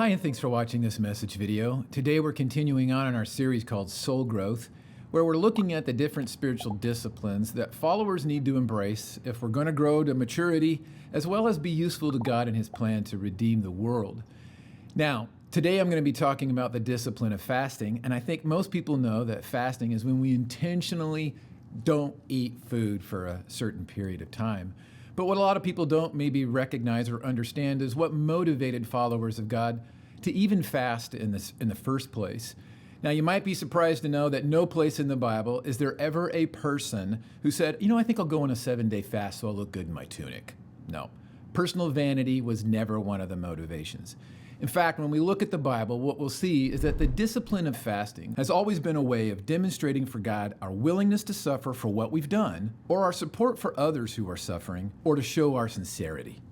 Hi, and thanks for watching this message video. Today we're continuing on in our series called Soul Growth, where we're looking at the different spiritual disciplines that followers need to embrace if we're going to grow to maturity, as well as be useful to God in His plan to redeem the world. Now, today I'm going to be talking about the discipline of fasting, and I think most people know that fasting is when we intentionally don't eat food for a certain period of time. But what a lot of people don't maybe recognize or understand is what motivated followers of God to even fast in the first place. Now, you might be surprised to know that no place in the Bible is there ever a person who said, I think I'll go on a 7-day fast so I'll look good in my tunic. No. Personal vanity was never one of the motivations. In fact, when we look at the Bible, what we'll see is that the discipline of fasting has always been a way of demonstrating for God our willingness to suffer for what we've done, or our support for others who are suffering, or to show our sincerity.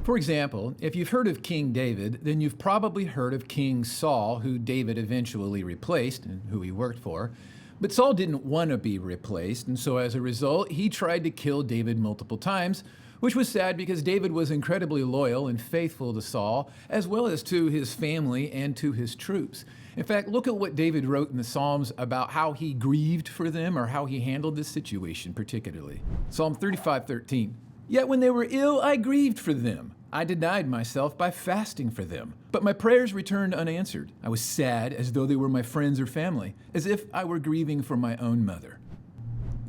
For example, if you've heard of King David, then you've probably heard of King Saul, who David eventually replaced and who he worked for. But Saul didn't want to be replaced, and so as a result, he tried to kill David multiple times, which was sad because David was incredibly loyal and faithful to Saul, as well as to his family and to his troops. In fact, look at what David wrote in the Psalms about how he grieved for them or how he handled this situation particularly. Psalm 35:13. Yet when they were ill, I grieved for them. I denied myself by fasting for them. But my prayers returned unanswered. I was sad as though they were my friends or family, as if I were grieving for my own mother.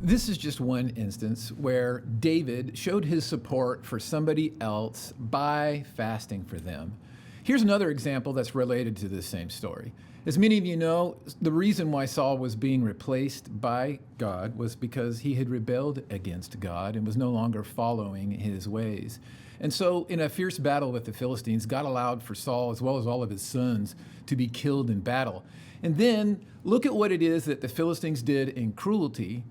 This is just one instance where David showed his support for somebody else by fasting for them. Here's another example that's related to this same story. As many of you know, the reason why Saul was being replaced by God was because he had rebelled against God and was no longer following his ways. And so in a fierce battle with the Philistines, God allowed for Saul, as well as all of his sons, to be killed in battle. And then look at what it is that the Philistines did in cruelty,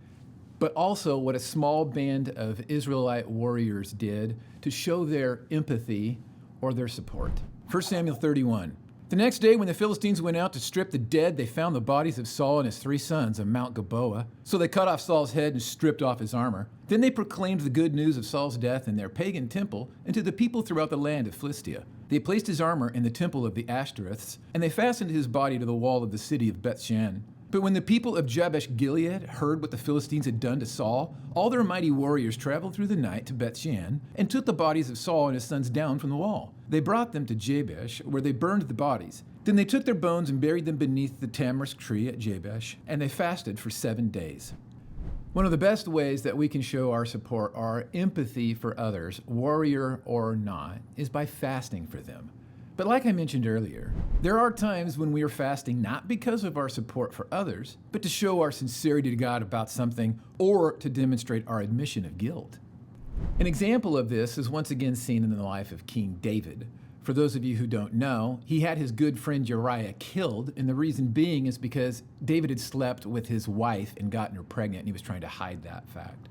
but also what a small band of Israelite warriors did to show their empathy or their support. 1 Samuel 31. The next day when the Philistines went out to strip the dead, they found the bodies of Saul and his 3 sons on Mount Gilboa. So they cut off Saul's head and stripped off his armor. Then they proclaimed the good news of Saul's death in their pagan temple and to the people throughout the land of Philistia. They placed his armor in the temple of the Ashtoreths, and they fastened his body to the wall of the city of Bethshan. But when the people of Jabesh Gilead heard what the Philistines had done to Saul, all their mighty warriors traveled through the night to Bethshan and took the bodies of Saul and his sons down from the wall. They brought them to Jabesh, where they burned the bodies. Then they took their bones and buried them beneath the tamarisk tree at Jabesh, and they fasted for 7 days. One of the best ways that we can show our support, our empathy for others, warrior or not, is by fasting for them. But like I mentioned earlier, there are times when we are fasting not because of our support for others, but to show our sincerity to God about something or to demonstrate our admission of guilt. An example of this is once again seen in the life of King David. For those of you who don't know, he had his good friend Uriah killed, and the reason being is because David had slept with his wife and gotten her pregnant, and he was trying to hide that fact.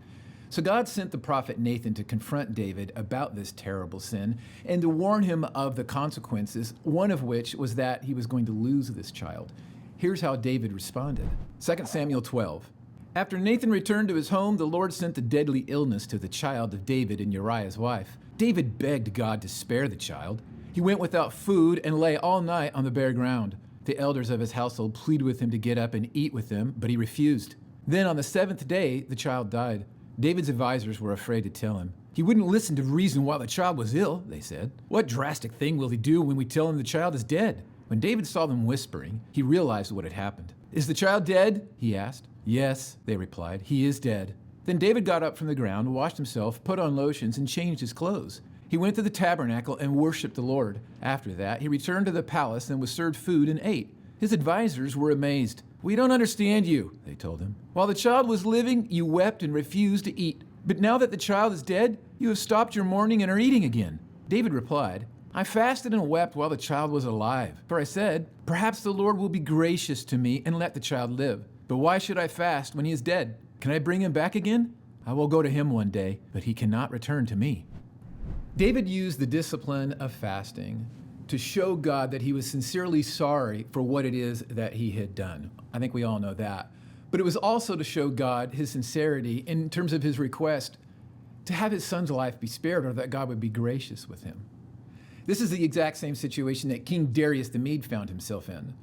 So God sent the prophet Nathan to confront David about this terrible sin and to warn him of the consequences, one of which was that he was going to lose this child. Here's how David responded. 2 Samuel 12. After Nathan returned to his home, the Lord sent a deadly illness to the child of David and Uriah's wife. David begged God to spare the child. He went without food and lay all night on the bare ground. The elders of his household pleaded with him to get up and eat with them, but he refused. Then on the 7th day, the child died. David's advisors were afraid to tell him. He wouldn't listen to reason while the child was ill, they said. What drastic thing will he do when we tell him the child is dead? When David saw them whispering, he realized what had happened. Is the child dead? He asked. Yes, they replied. He is dead. Then David got up from the ground, washed himself, put on lotions, and changed his clothes. He went to the tabernacle and worshiped the Lord. After that, he returned to the palace and was served food and ate. His advisors were amazed. We don't understand you, they told him. While the child was living, you wept and refused to eat. But now that the child is dead, you have stopped your mourning and are eating again. David replied, I fasted and wept while the child was alive. For I said, perhaps the Lord will be gracious to me and let the child live. But why should I fast when he is dead? Can I bring him back again? I will go to him one day, but he cannot return to me. David used the discipline of fasting to show God that he was sincerely sorry for what it is that he had done. I think we all know that. But it was also to show God his sincerity in terms of his request to have his son's life be spared or that God would be gracious with him. This is the exact same situation that King Darius the Mede found himself in,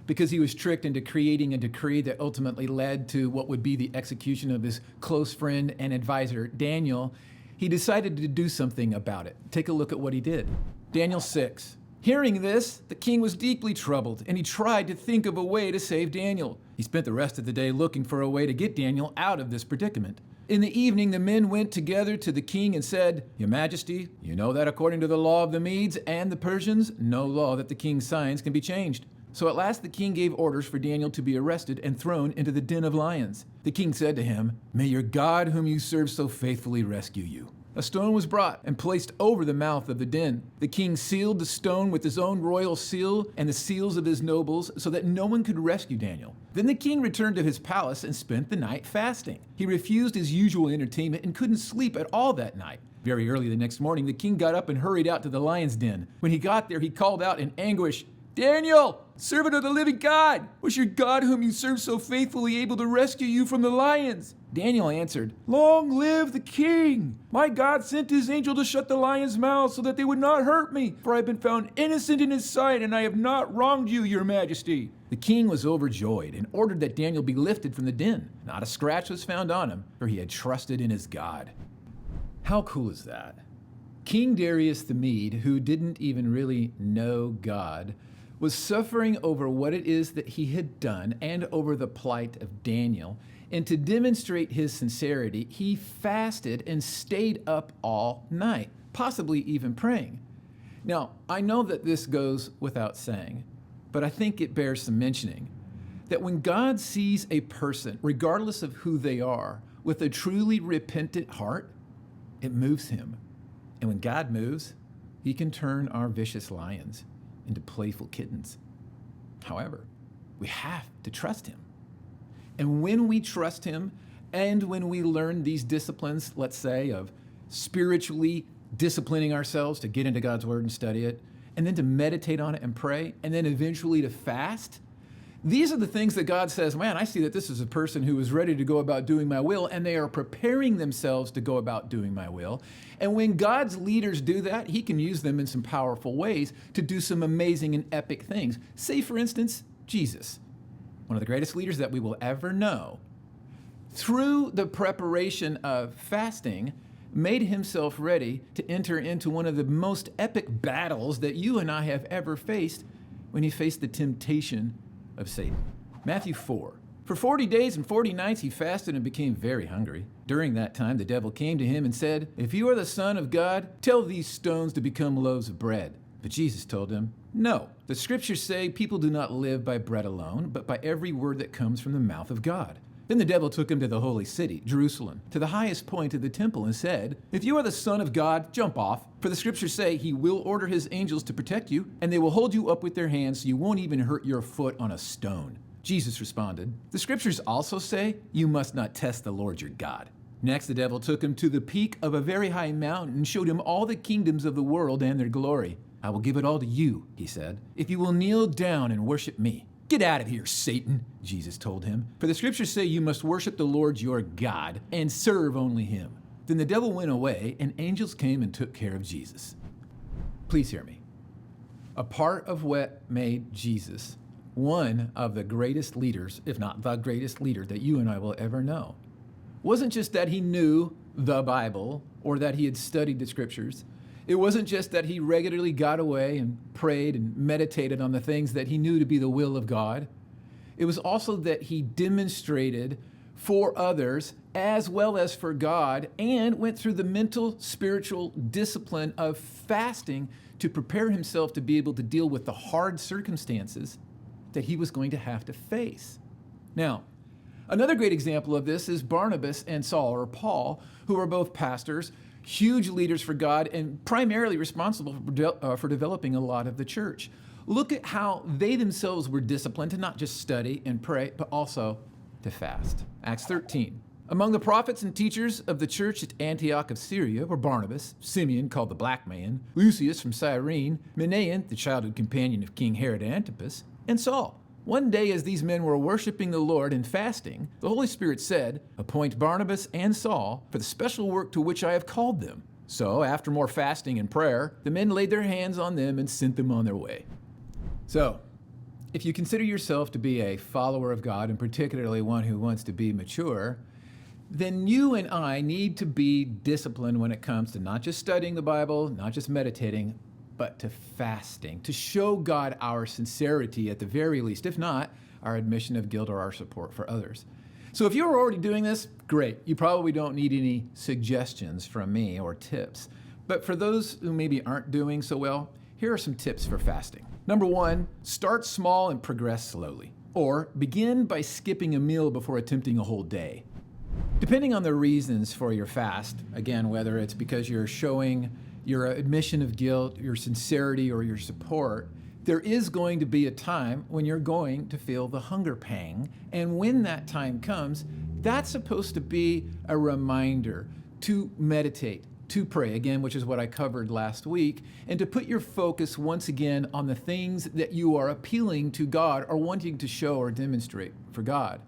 because he was tricked into creating a decree that ultimately led to what would be the execution of his close friend and advisor, Daniel. He decided to do something about it. Take a look at what he did. Daniel 6. Hearing this, the king was deeply troubled, and he tried to think of a way to save Daniel. He spent the rest of the day looking for a way to get Daniel out of this predicament. In the evening, the men went together to the king and said, Your Majesty, you know that according to the law of the Medes and the Persians, no law that the king signs can be changed. So at last the king gave orders for Daniel to be arrested and thrown into the den of lions. The king said to him, May your God, whom you serve so faithfully, rescue you. A stone was brought and placed over the mouth of the den. The king sealed the stone with his own royal seal and the seals of his nobles so that no one could rescue Daniel. Then the king returned to his palace and spent the night fasting. He refused his usual entertainment and couldn't sleep at all that night. Very early the next morning, the king got up and hurried out to the lion's den. When he got there, he called out in anguish, Daniel, servant of the living God, was your God whom you serve so faithfully able to rescue you from the lions? Daniel answered, Long live the king! My God sent his angel to shut the lions' mouths so that they would not hurt me, for I have been found innocent in his sight, and I have not wronged you, your majesty. The king was overjoyed and ordered that Daniel be lifted from the den. Not a scratch was found on him, for he had trusted in his God. How cool is that? King Darius the Mede, who didn't even really know God, was suffering over what it is that he had done and over the plight of Daniel. And to demonstrate his sincerity, he fasted and stayed up all night, possibly even praying. Now, I know that this goes without saying, but I think it bears some mentioning, that when God sees a person, regardless of who they are, with a truly repentant heart, it moves him. And when God moves, he can turn our vicious lions into playful kittens. However, we have to trust him. And when we trust him, and when we learn these disciplines, let's say, of spiritually disciplining ourselves to get into God's word and study it, and then to meditate on it and pray, and then eventually to fast, these are the things that God says, man, I see that this is a person who is ready to go about doing my will, and they are preparing themselves to go about doing my will. And when God's leaders do that, he can use them in some powerful ways to do some amazing and epic things. Say, for instance, Jesus, one of the greatest leaders that we will ever know, through the preparation of fasting, made himself ready to enter into one of the most epic battles that you and I have ever faced when he faced the temptation of Satan. Matthew 4. For 40 days and 40 nights he fasted and became very hungry. During that time the devil came to him and said, If you are the Son of God, tell these stones to become loaves of bread. But Jesus told him, No, the scriptures say people do not live by bread alone, but by every word that comes from the mouth of God. Then the devil took him to the holy city, Jerusalem, to the highest point of the temple and said, If you are the Son of God, jump off. For the scriptures say he will order his angels to protect you, and they will hold you up with their hands so you won't even hurt your foot on a stone. Jesus responded, The scriptures also say you must not test the Lord your God. Next, the devil took him to the peak of a very high mountain and showed him all the kingdoms of the world and their glory. I will give it all to you, he said, if you will kneel down and worship me. Get out of here, Satan, Jesus told him. For the scriptures say you must worship the Lord your God and serve only him. Then the devil went away, and angels came and took care of Jesus. Please hear me. A part of what made Jesus one of the greatest leaders, if not the greatest leader that you and I will ever know, wasn't just that he knew the Bible or that he had studied the scriptures. It wasn't just that he regularly got away and prayed and meditated on the things that he knew to be the will of God. It was also that he demonstrated for others as well as for God and went through the mental, spiritual discipline of fasting to prepare himself to be able to deal with the hard circumstances that he was going to have to face. Now, another great example of this is Barnabas and Saul, or Paul, who are both pastors, huge leaders for God, and primarily responsible for developing a lot of the church. Look at how they themselves were disciplined to not just study and pray, but also to fast. Acts 13. Among the prophets and teachers of the church at Antioch of Syria were Barnabas, Simeon, called the Black Man, Lucius from Cyrene, Manaen, the childhood companion of King Herod Antipas, and Saul. One day as these men were worshiping the Lord and fasting, the Holy Spirit said, Appoint Barnabas and Saul for the special work to which I have called them. So, after more fasting and prayer, the men laid their hands on them and sent them on their way. So, if you consider yourself to be a follower of God, and particularly one who wants to be mature, then you and I need to be disciplined when it comes to not just studying the Bible, not just meditating, but to fasting, to show God our sincerity at the very least, if not our admission of guilt or our support for others. So if you're already doing this, great. You probably don't need any suggestions from me or tips. But for those who maybe aren't doing so well, here are some tips for fasting. Number one, start small and progress slowly. Or begin by skipping a meal before attempting a whole day. Depending on the reasons for your fast, again, whether it's because you're showing your admission of guilt, your sincerity, or your support, there is going to be a time when you're going to feel the hunger pang. And when that time comes, that's supposed to be a reminder to meditate, to pray, again, which is what I covered last week, and to put your focus once again on the things that you are appealing to God or wanting to show or demonstrate for God.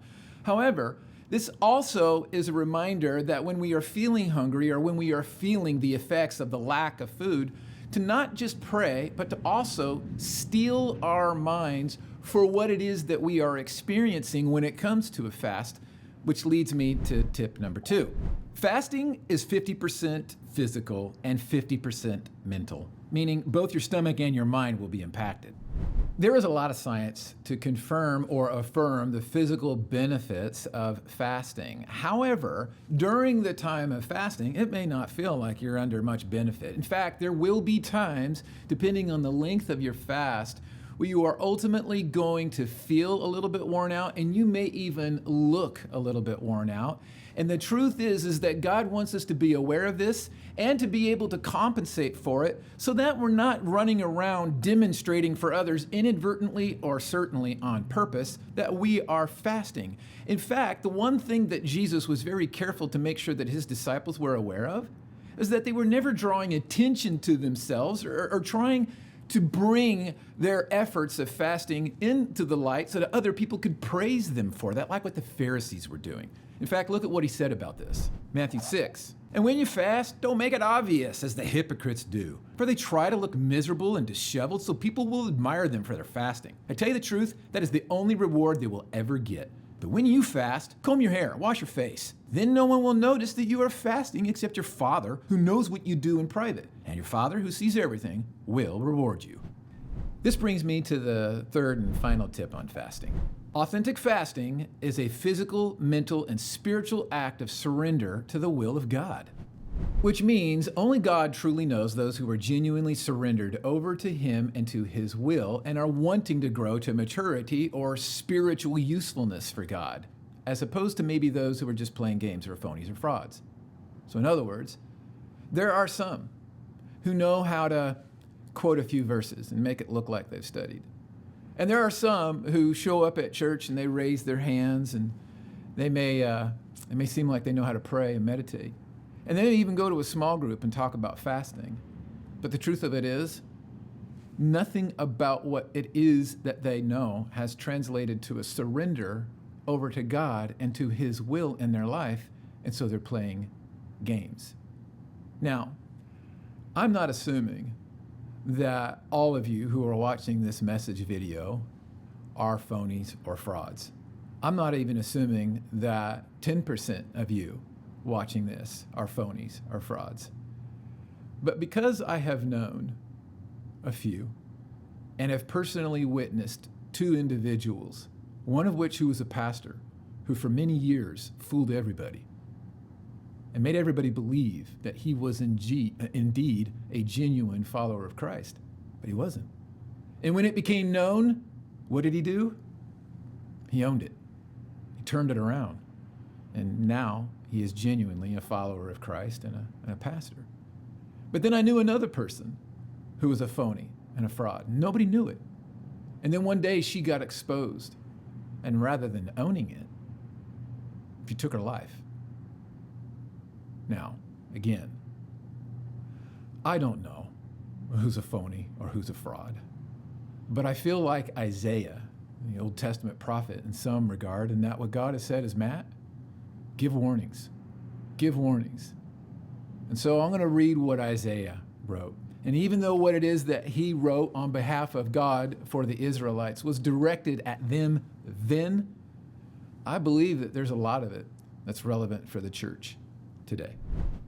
However, this also is a reminder that when we are feeling hungry or when we are feeling the effects of the lack of food, to not just pray, but to also steel our minds for what it is that we are experiencing when it comes to a fast, which leads me to tip number two. Fasting is 50% physical and 50% mental, meaning both your stomach and your mind will be impacted. There is a lot of science to confirm or affirm the physical benefits of fasting. However, during the time of fasting, it may not feel like you're under much benefit. In fact, there will be times, depending on the length of your fast, where you are ultimately going to feel a little bit worn out, and you may even look a little bit worn out. And the truth is that God wants us to be aware of this and to be able to compensate for it so that we're not running around demonstrating for others inadvertently or certainly on purpose that we are fasting. In fact, the one thing that Jesus was very careful to make sure that his disciples were aware of is that they were never drawing attention to themselves or trying to bring their efforts of fasting into the light so that other people could praise them for that, like what the Pharisees were doing. In fact, look at what he said about this. Matthew 6. And when you fast, don't make it obvious as the hypocrites do, for they try to look miserable and disheveled so people will admire them for their fasting. I tell you the truth, that is the only reward they will ever get. But when you fast, comb your hair, wash your face. Then no one will notice that you are fasting except your Father who knows what you do in private. And your Father who sees everything will reward you. This brings me to the third and final tip on fasting. Authentic fasting is a physical, mental, and spiritual act of surrender to the will of God, which means only God truly knows those who are genuinely surrendered over to Him and to His will and are wanting to grow to maturity or spiritual usefulness for God, as opposed to maybe those who are just playing games or phonies or frauds. So in other words, there are some who know how to quote a few verses and make it look like they've studied. And there are some who show up at church and they raise their hands and it may seem like they know how to pray and meditate. And they even go to a small group and talk about fasting. But the truth of it is, nothing about what it is that they know has translated to a surrender over to God and to His will in their life, and so they're playing games. Now, I'm not assuming that all of you who are watching this message video are phonies or frauds. I'm not even assuming that 10% of you watching this are phonies or frauds. But because I have known a few and have personally witnessed two individuals, one of which who was a pastor, who for many years fooled everybody and made everybody believe that he was indeed a genuine follower of Christ, but he wasn't. And when it became known, what did he do? He owned it. He turned it around. And now he is genuinely a follower of Christ and a pastor. But then I knew another person who was a phony and a fraud. Nobody knew it. And then one day she got exposed. And rather than owning it, she took her life. Now, again, I don't know who's a phony or who's a fraud, but I feel like Isaiah, the Old Testament prophet in some regard, and that what God has said is, Matt, give warnings. Give warnings. And so I'm going to read what Isaiah wrote. And even though what it is that he wrote on behalf of God for the Israelites was directed at them then, I believe that there's a lot of it that's relevant for the church today.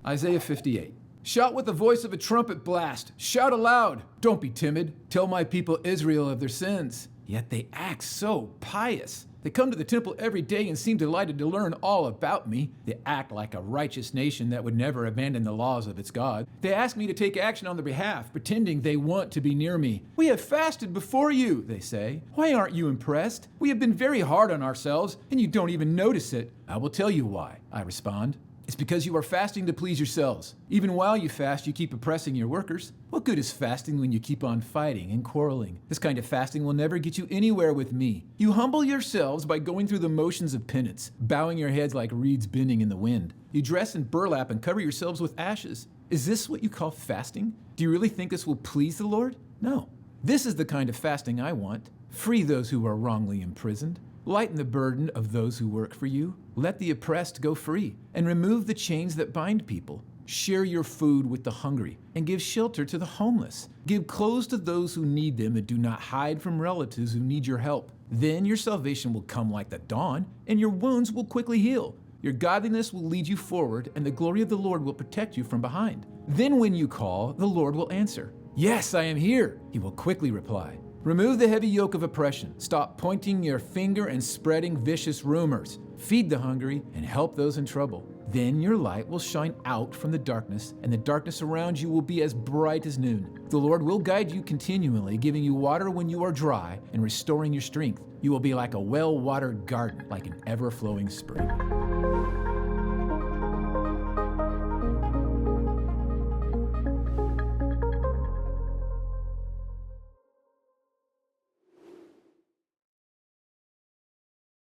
Isaiah 58. Shout with the voice of a trumpet blast. Shout aloud. Don't be timid. Tell my people Israel of their sins. Yet they act so pious. They come to the temple every day and seem delighted to learn all about me. They act like a righteous nation that would never abandon the laws of its God. They ask me to take action on their behalf, pretending they want to be near me. We have fasted before you, they say. Why aren't you impressed? We have been very hard on ourselves, and you don't even notice it. I will tell you why, I respond. It's because you are fasting to please yourselves. Even while you fast, you keep oppressing your workers. What good is fasting when you keep on fighting and quarreling? This kind of fasting will never get you anywhere with me. You humble yourselves by going through the motions of penance, bowing your heads like reeds bending in the wind. You dress in burlap and cover yourselves with ashes. Is this what you call fasting? Do you really think this will please the Lord? No. This is the kind of fasting I want. Free those who are wrongly imprisoned. Lighten the burden of those who work for you. Let the oppressed go free, and remove the chains that bind people. Share your food with the hungry, and give shelter to the homeless. Give clothes to those who need them, and do not hide from relatives who need your help. Then your salvation will come like the dawn, and your wounds will quickly heal. Your godliness will lead you forward, and the glory of the Lord will protect you from behind. Then when you call, the Lord will answer. Yes, I am here, he will quickly reply. Remove the heavy yoke of oppression. Stop pointing your finger and spreading vicious rumors. Feed the hungry and help those in trouble. Then your light will shine out from the darkness, and the darkness around you will be as bright as noon. The Lord will guide you continually, giving you water when you are dry and restoring your strength. You will be like a well-watered garden, like an ever-flowing spring.